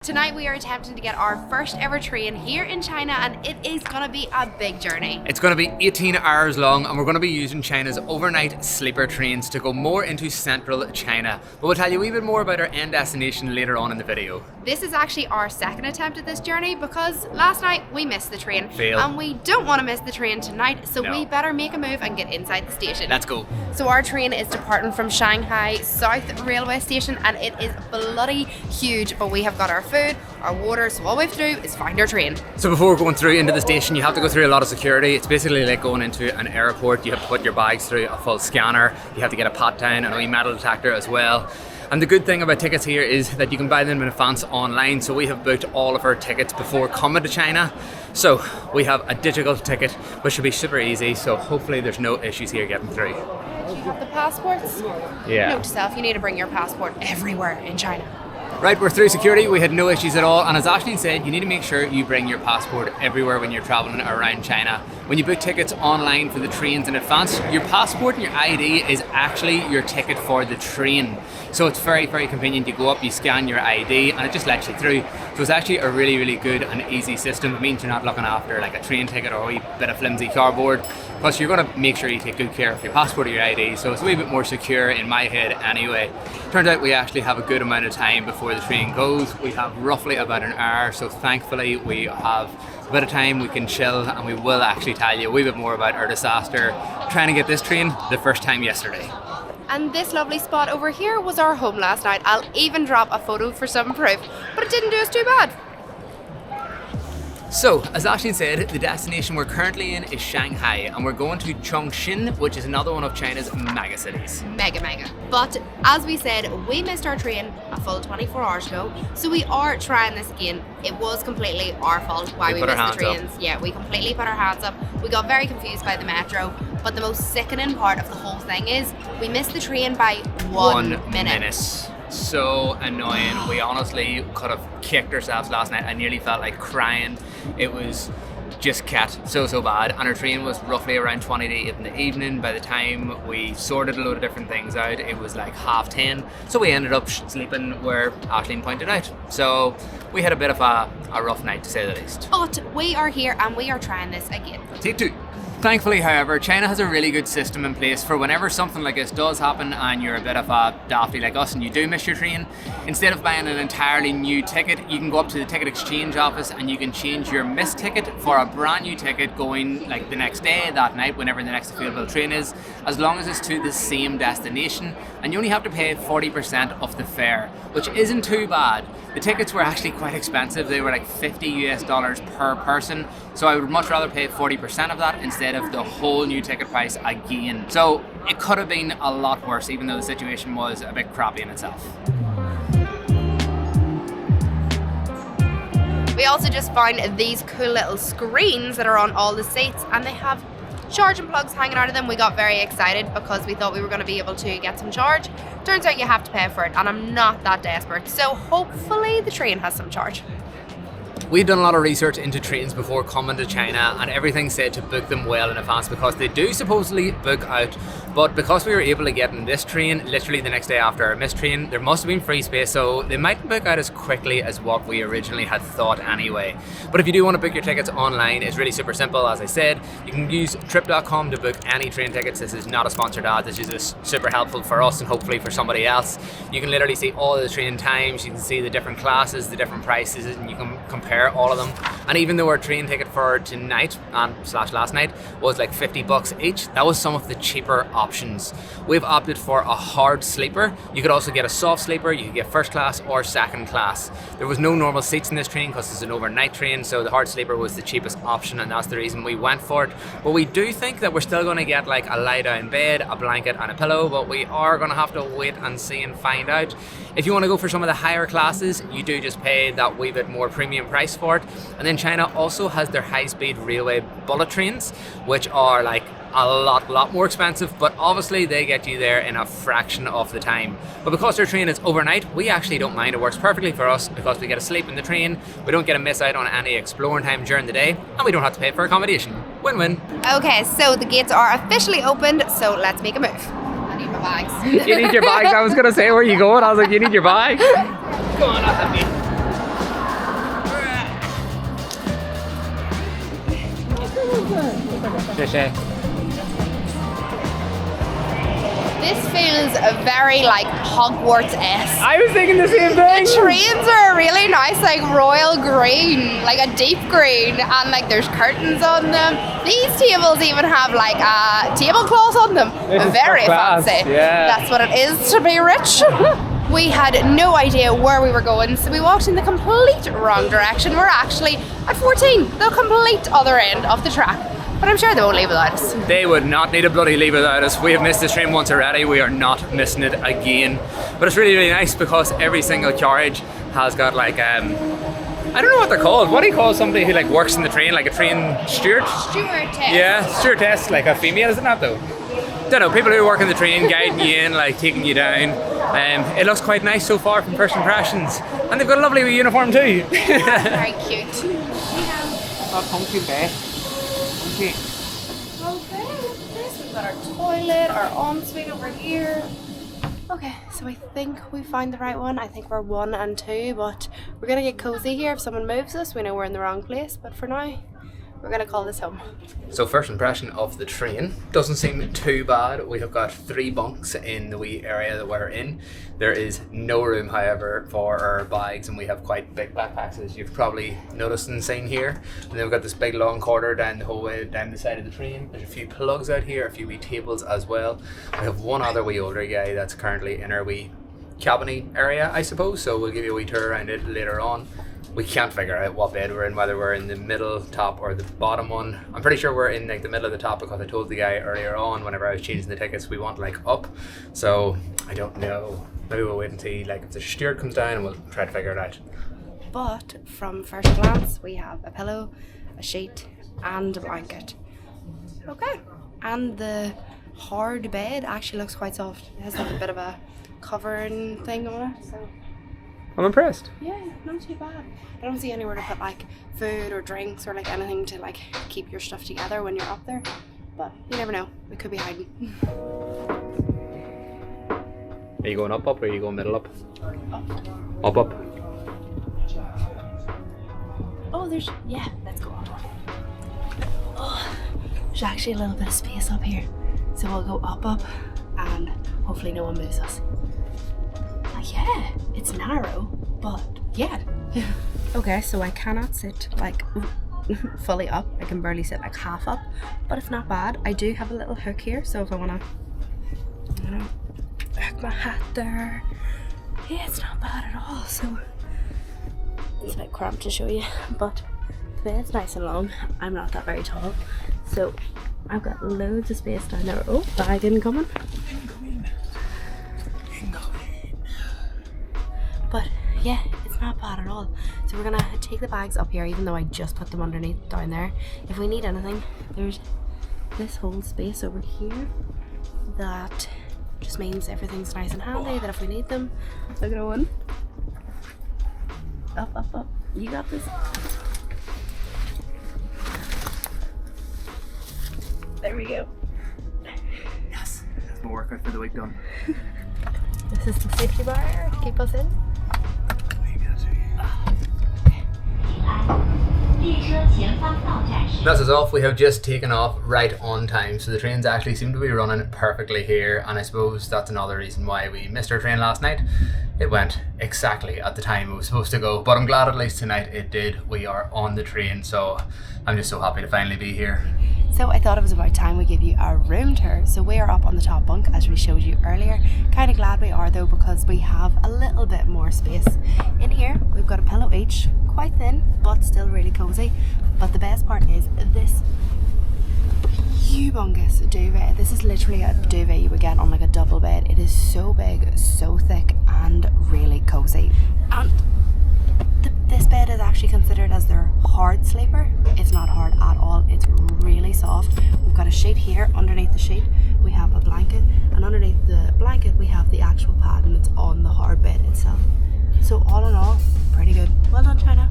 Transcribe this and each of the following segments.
Tonight we are attempting to get our first ever train here in China, and it is going to be a big journey. It's going to be 18 hours long, and we're going to be using China's overnight sleeper trains to go more into central China. But we'll tell you a wee bit more about our end destination later on in the video. This is actually our second attempt at this journey because last night we missed the train. Fail. And we don't want to miss the train tonight, so No. we better make a move and get inside the station. Let's go. So our train is departing from Shanghai South Railway Station, and it is bloody huge, but we have got our food, our water, so all we have to do is find our train. So before going through into the station, you have to go through a lot of security. It's basically like going into an airport. You have to put your bags through a full scanner. You have to get a pat down and a wee metal detector as well. And the good thing about tickets here is that you can buy them in advance online. So we have booked all of our tickets before coming to China. So we have a digital ticket, which should be super easy. So hopefully there's no issues here getting through. Do you have the passports? Yeah. Note to self, you need to bring your passport everywhere in China. Right, we're through security. We had no issues at all. And as Ashley said, you need to make sure you bring your passport everywhere when you're traveling around China. When you book tickets online for the trains in advance, your passport and your ID is actually your ticket for the train. So it's very, very convenient. You go up, you scan your ID, and it just lets you through. So it's actually a really, really good and easy system. It means you're not looking after like a train ticket or a wee bit of flimsy cardboard. Plus, you're going to make sure you take good care of your passport or your ID. So it's a wee bit more secure in my head anyway. Turns out we actually have a good amount of time before the train goes. We have roughly about an hour. So thankfully, we have a bit of time, we can chill, and we will actually tell you a wee bit more about our disaster trying to get this train the first time yesterday. And this lovely spot over here was our home last night. I'll even drop a photo for some proof, but it didn't do us too bad. So, as Ashley said, the destination we're currently in is Shanghai, and we're going to Chongqing, which is another one of China's mega cities. Mega. But as we said, we missed our train a full 24 hours ago, so we are trying this again. It was completely our fault why we put our missed the hands trains. Yeah, we completely put our hands up. We got very confused by the metro, but the most sickening part of the whole thing is we missed the train by one minute. So annoying. We honestly could have kicked ourselves last night. I nearly felt like crying. It was just so bad. And our train was roughly around 20 to 8 in the evening. By the time we sorted a load of different things out, it was like 10:30. So we ended up sleeping where Aisling pointed out. So we had a bit of a rough night, to say the least. But we are here and we are trying this again. Take two. Thankfully, however, China has a really good system in place for whenever something like this does happen and you're a bit of a dafty like us and you do miss your train, instead of buying an entirely new ticket, you can go up to the ticket exchange office and you can change your missed ticket for a brand new ticket going like the next day, that night, whenever the next available train is, as long as it's to the same destination, and you only have to pay 40% of the fare, which isn't too bad. The tickets were actually quite expensive. They were like $50 per person. So I would much rather pay 40% of that instead of the whole new ticket price again. So it could have been a lot worse, even though the situation was a bit crappy in itself. We also just found these cool little screens that are on all the seats, and they have charging plugs hanging out of them. We got very excited because we thought we were going to be able to get some charge. Turns out you have to pay for it, and I'm not that desperate, so hopefully the train has some charge. We've done a lot of research into trains before coming to China, and everything said to book them well in advance because they do supposedly book out. But because we were able to get in this train literally the next day after our missed train, there must have been free space, so they mightn't book out as quickly as what we originally had thought anyway. But if you do want to book your tickets online, it's really super simple. As I said, you can use trip.com to book any train tickets. This is not a sponsored ad. This is just super helpful for us and hopefully for somebody else. You can literally see all the train times, you can see the different classes, the different prices, and you can compare all of them. And even though our train ticket for tonight and / last night was like $50 each, that was some of the cheaper options. We've opted for a hard sleeper. You could also get a soft sleeper. You could get first class or second class. There was no normal seats in this train because it's an overnight train, so the hard sleeper was the cheapest option, and that's the reason we went for it. But we do think that we're still going to get like a lie down bed, a blanket and a pillow, but we are going to have to wait and see and find out. If you want to go for some of the higher classes, you do just pay that wee bit more premium price for it. And then China also has their high-speed railway bullet trains, which are like a lot more expensive, but obviously they get you there in a fraction of the time. But because their train is overnight, we actually don't mind. It works perfectly for us because we get to sleep in the train, we don't get to miss out on any exploring time during the day, and we don't have to pay for accommodation. Win-win. Okay, so the gates are officially opened, so let's make a move. I need my bags. You need your bags? I was going to say, where are you going? I was like, you need your bag? Go on, I'll help you. This feels very like Hogwarts-esque. I was thinking the same thing. The trains are really nice, like royal green, like a deep green, and like there's curtains on them. These tables even have like tablecloths on them. Very fancy. Yeah. That's what it is to be rich. We had no idea where we were going, so we walked in the complete wrong direction. We're actually at 14, the complete other end of the track. But I'm sure they won't leave without us. They would not need a bloody leave without us. We have missed this train once already. We are not missing it again. But it's really, really nice because every single carriage has got like, I don't know what they're called. What do you call somebody who like works in the train, like a train steward? Stewardess. Yeah, stewardess, like a female, isn't that though? Don't know, people who work in the train guiding you in, like taking you down. It looks quite nice so far from first impressions. And they've got a lovely wee uniform too. Very cute. Okay. Okay, this, we've got our toilet, our ensuite over here. Okay, so I think we found the right one. I think we're 1 and 2, but we're gonna get cozy here. If someone moves us, we know we're in the wrong place, but for now, we're gonna call this home. So first impression of the train doesn't seem too bad. We have got 3 bunks in the wee area that we're in. There is no room, however, for our bags, and we have quite big backpacks, as you've probably noticed and seen here. And then we've got this big long corridor down the whole way down the side of the train. There's a few plugs out here, a few wee tables as well. We have one other wee older guy that's currently in our wee cabiny area, I suppose, so we'll give you a wee tour around it later on. We can't figure out what bed we're in, whether we're in the middle, top, or the bottom one. I'm pretty sure we're in like the middle of the top because I told the guy earlier on whenever I was changing the tickets we want like up. So I don't know. Maybe we'll wait and see like if the steward comes down and we'll try to figure it out. But from first glance, we have a pillow, a sheet, and a blanket. Okay. And the hard bed actually looks quite soft. It has like a bit of a covering thing on it, so I'm impressed. yeah, not too bad. I don't see anywhere to put like food or drinks or like anything to like keep your stuff together when you're up there. But you never know, we could be hiding. Are you going up, or are you going middle up? Up. Up. Oh, let's go up. Oh, there's actually a little bit of space up here. So we'll go up, and hopefully no one moves us. Yeah, it's narrow, but yeah. Okay, so I cannot sit like fully up. I can barely sit like half up, but it's not bad. I do have a little hook here, so if I wanna hook my hat there, yeah, it's not bad at all. So it's a bit cramped to show you, but the bed's nice and long. I'm not that very tall, so I've got loads of space down there. Oh, bag incoming. But yeah, it's not bad at all. So we're gonna take the bags up here, even though I just put them underneath down there. If we need anything, there's this whole space over here that just means everything's nice and handy, that if we need them, they're going up. You got this. There we go. Yes, that's my workout for the week done. This is the safety bar to keep us in. This is off. We have just taken off right on time, so the trains actually seem to be running perfectly here, and I suppose that's another reason why we missed our train last night. It went exactly at the time it was supposed to go, but I'm glad at least tonight it did. We are on the train, so I'm just so happy to finally be here. So I thought it was about time we give you our room tour. So we are up on the top bunk, as we showed you earlier. Kind of glad we are though, because we have a little bit more space in here. We've got a pillow each, quite thin, but still really cozy. But the best part is this humongous duvet. This is literally a duvet you would get on like a double bed. It is so big, so thick, and really cozy. And this bed is actually considered as their hard sleeper. It's not hard at all. It's really soft. We've got a sheet here. Underneath the sheet we have a blanket, and underneath the blanket we have the actual pad, and it's on the hard bed itself. So all in all, pretty good. Well done, China.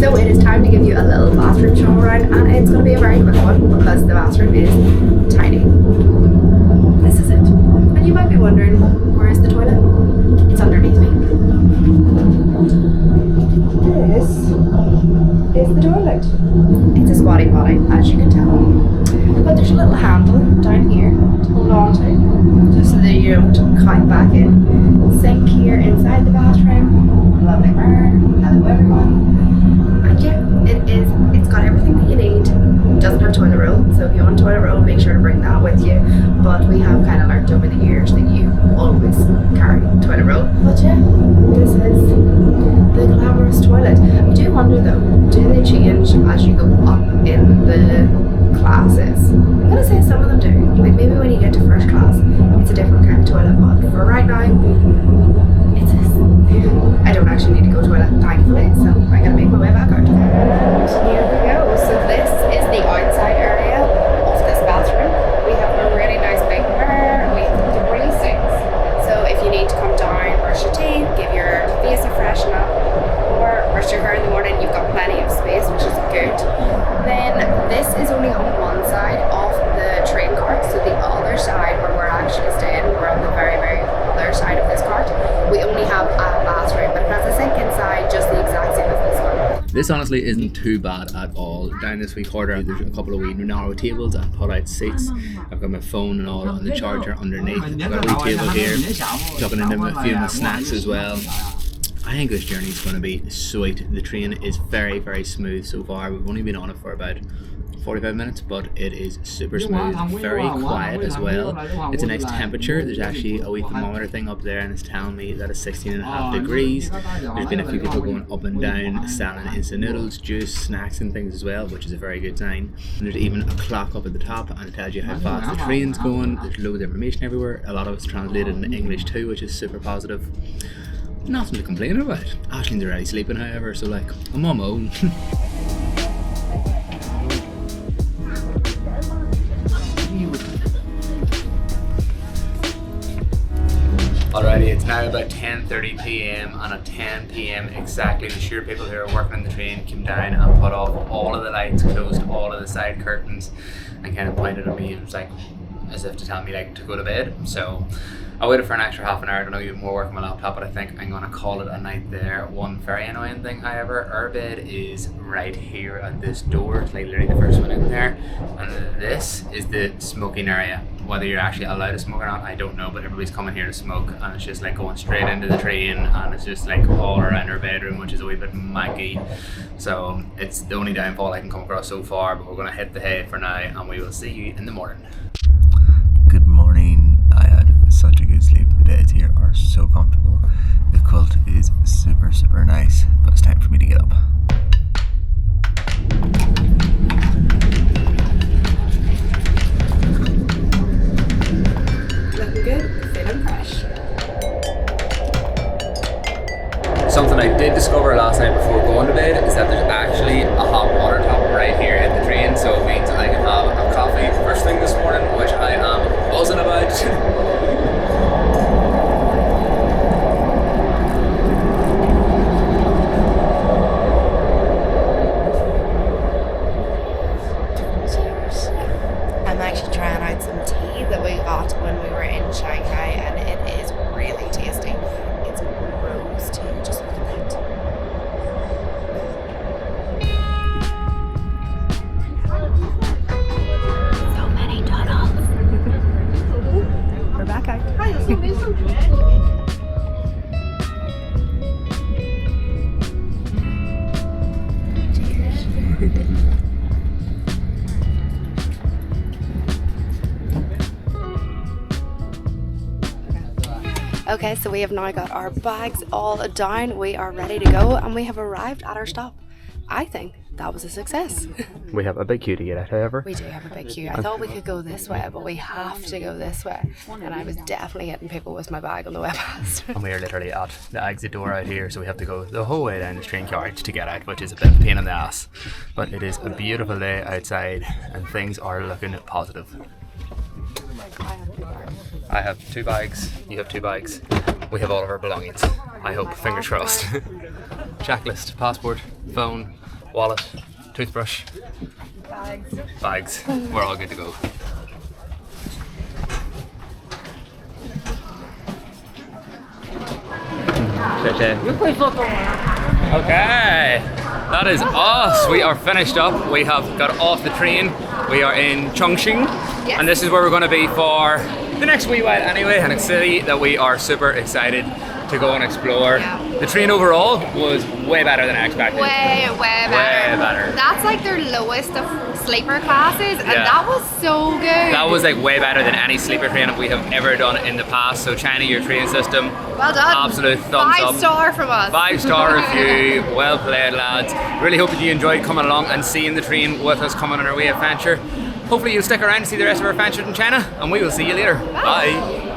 So it is time to give you a little bathroom show around, and it's going to be a very quick one because the bathroom is tiny. This is it. And you might be wondering, where is the toilet? It's underneath me. climb back in. Sink here inside the bathroom. Lovely mirror. Hello everyone. And yeah, it's got everything that you need. Doesn't have toilet roll, so if you want toilet roll, make sure to bring that with you. But we have kind of learnt over the years that you always carry toilet roll. But yeah, this is the glamorous toilet. I do wonder though, do they change as you go up in the classes? I'm gonna say some of them do. Like maybe when you get to first class, it's a different kind of toilet. But for right now, I don't actually need to go to the toilet, thankfully, so I'm gonna make my way back out. And here we go. So this is the outside area of this bathroom. We have a really nice big mirror. We have 3 sinks. So if you need to come down, brush your teeth, give your face a freshen up, or brush your hair in the morning, you've got plenty of space, which is good. Then this is only on one side of the train cart, so the other side where we're actually staying, we're on the very, very other side of this cart. We only have a bathroom, but it has a sink inside, just the exact same as this one. This honestly isn't too bad at all. Down this wee corner, there's a couple of wee narrow tables and pull-out seats. I've got my phone and all on the charger underneath. I've got a wee table here, tucking in a few of my snacks as well. I think this journey is going to be sweet. The train is very, very smooth so far. We've only been on it for about 45 minutes, but it is super smooth, very quiet as well. It's a nice temperature. There's actually a wee thermometer thing up there and it's telling me that it's 16.5 degrees. There's been a few people going up and down selling instant noodles, juice, snacks and things as well, which is a very good sign. And there's even a clock up at the top and it tells you how fast the train's going. There's loads of information everywhere. A lot of it's translated in English too, which is super positive. Nothing to complain about. Ashleen's already sleeping, however, so like, I'm on my own. Alrighty, it's now about 10:30 p.m. and at 10 p.m. exactly, the sure people who are working on the train came down and put off all of the lights, closed all of the side curtains, and kind of pointed at me and was like, as if to tell me like to go to bed. So I waited for an extra half an hour to know even more work on my laptop, but I think I'm gonna call it a night there. One very annoying thing, however, our bed is right here at this door. It's like literally the first one in there, and this is the smoking area. Whether you're actually allowed to smoke or not, I don't know, but everybody's coming here to smoke, and it's just like going straight into the train, and it's just like all around our bedroom, which is a wee bit manky. So it's the only downfall I can come across so far, but we're gonna hit the hay for now, and we will see you in the morning. Good morning. I had such a good sleep. The beds here are so comfortable. The quilt is super, super nice, but it's time for me to get up. Looking good, feeling fresh. Something I did discover last night before going to bed is that there's actually a hot water tap right here in the train, so it means I can have a coffee first thing this morning, which I am buzzing about. I'm actually trying out some tea that we got when we were in Shanghai, and it is really tasty. It's rose tea, just look at that. So many tunnels. We're back out. Okay, so we have now got our bags all down. We are ready to go, and we have arrived at our stop. I think that was a success. We have a big queue to get out, however. We do have a big queue. I thought we could go this way, but we have to go this way. And I was definitely hitting people with my bag on the way past. And we are literally at the exit door out here, so we have to go the whole way down this train carriage to get out, which is a bit of a pain in the ass. But it is a beautiful day outside, and things are looking positive. I have 2 bags, you have 2 bags. We have all of our belongings, I hope, fingers crossed. Checklist, passport, phone, wallet, toothbrush, bags. We're all good to go. Okay, that is us. We are finished up. We have got off the train. We are in Chongqing, Yes. and this is where we're going to be for the next wee while anyway, and it's silly that we are super excited to go and explore. Yeah. The train overall was way better than I expected. Way better. Way better. That's like their lowest of sleeper classes, and Yeah. that was so good. That was like way better than any sleeper train we have ever done in the past. So China, your train system, well done. absolute thumbs up. 5-star from us. 5-star review. Well played, lads. Really hope that you enjoyed coming along and seeing the train with us coming on our way adventure. Hopefully you'll stick around to see the rest of our adventures in China, and we will see you later. Bye.